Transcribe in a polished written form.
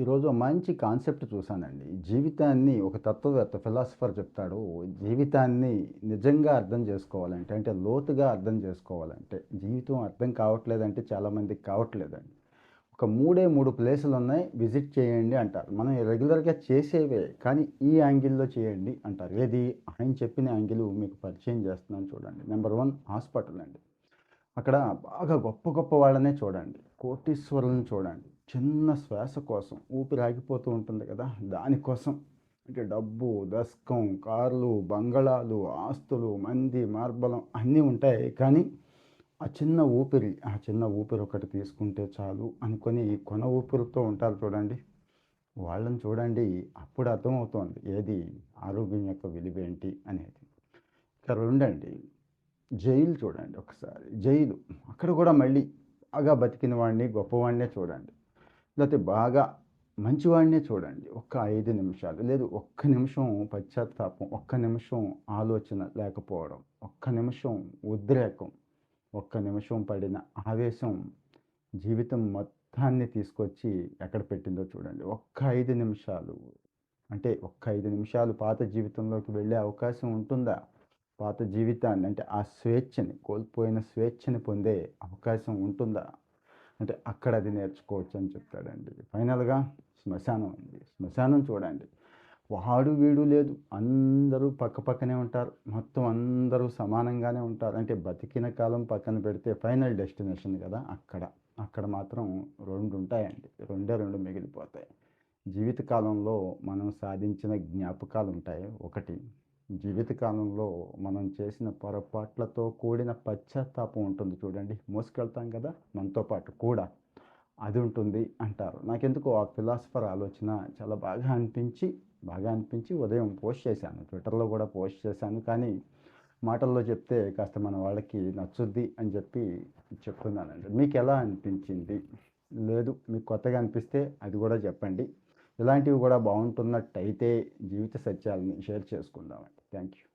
ఈరోజు మంచి కాన్సెప్ట్ చూశానండి. జీవితాన్ని ఒక తత్వవేత్త, ఫిలాసఫర్ చెప్తాడు. జీవితాన్ని నిజంగా అర్థం చేసుకోవాలంటే, అంటే లోతుగా అర్థం చేసుకోవాలంటే, జీవితం అర్థం కావట్లేదంటే చాలామందికి కావట్లేదండి. ఒక మూడే 3 ప్లేసులున్నాయి. విజిట్ చేయండి అంటారు. మనం రెగ్యులర్‌గా చేసేవే. కానీ ఈ యాంగిల్‌లో చేయండి అంటారు. ఏది? ఆయన చెప్పిన యాంగిల్ మీకు పరిచయం చేస్తున్నాను చూడండి. నంబర్ 1 హాస్పిటల్ అండి. అక్కడ బాగా గొప్ప గొప్ప వాళ్ళనే చూడండి. కోటీశ్వరులను చూడండి. చిన్న శ్వాస కోసం ఊపిరి ఆగిపోతూ ఉంటుంది కదా! దానికోసం అంటే డబ్బు, దస్కం, కార్లు, బంగళాలు, ఆస్తులు, మంది, మార్బలం అన్నీ ఉంటాయి. కానీ ఆ చిన్న ఊపిరి ఒకటి తీసుకుంటే చాలు అనుకోని కొన ఊపిరితో ఉంటారు చూడండి. వాళ్ళని చూడండి. అప్పుడు అర్థమవుతోంది. ఏది ఆరోగ్యం యొక్క విలువేంటి అనేది. ఇక రెండండి, జైలు చూడండి ఒకసారి. జైలు. అక్కడ కూడా మళ్ళీ బాగా బతికిన వాడిని, గొప్పవాడినే చూడండి. లేతే బాగా మంచివాడినే చూడండి. ఒక్క 5 నిమిషాలు, లేదు ఒక్క నిమిషం పశ్చాత్తాపం, ఒక్క నిమిషం ఆలోచన లేకపోవడం, ఒక్క నిమిషం ఉద్రేకం, ఒక్క నిమిషం పడిన ఆవేశం జీవితం మొత్తాన్ని తీసుకొచ్చి ఎక్కడ పెట్టిందో చూడండి. ఒక్క 5 నిమిషాలు. అంటే ఒక్క 5 నిమిషాలు పాత జీవితంలోకి వెళ్ళే అవకాశం ఉంటుందా? పాత జీవితాన్ని అంటే ఆ స్వేచ్ఛని, కోల్పోయిన స్వేచ్ఛని పొందే అవకాశం ఉంటుందా? అంటే అక్కడ అది నేర్చుకోవచ్చని చెప్తాడండి. ఫైనల్‌గా శ్మశానం అండి. శ్మశానం చూడండి. వాడు వీడు లేదు. అందరూ పక్కపక్కనే ఉంటారు. మొత్తం అందరూ సమానంగానే ఉంటారు. అంటే బతికిన కాలం పక్కన పెడితే ఫైనల్ డెస్టినేషన్ గదా! అక్కడ. అక్కడ మాత్రం 2 ఉంటాయండి. రెండే 2 మిగిలిపోతాయి. జీవితకాలంలో మనం సాధించిన జ్ఞాపకాలుంటాయి. ఒకటి, జీవితకాలంలో మనం చేసిన పొరపాట్లతో కూడిన పశ్చాత్తాపం ఉంటుంది చూడండి. మోసుకెళ్తాం కదా! మనతో పాటు కూడా. అది ఉంటుంది అంటారు. నాకెందుకో ఆ ఫిలాసఫర్ ఆలోచన చాలా బాగా అనిపించి ఉదయం పోస్ట్ చేశాను. ట్విట్టర్‌లో కూడా పోస్ట్ చేశాను. కానీ మాటల్లో చెప్తే కాస్త మన వాళ్ళకి నచ్చుద్ది అని చెప్పి చెప్తున్నానండి. మీకెలా అనిపించింది? లేదు మీకు కొత్తగా అనిపిస్తే అది కూడా చెప్పండి. ఇలాంటివి కూడా బావుంటున్నట్టయితే జీవిత సత్యాలని షేర్ చేసుకుందామండి. Thank you.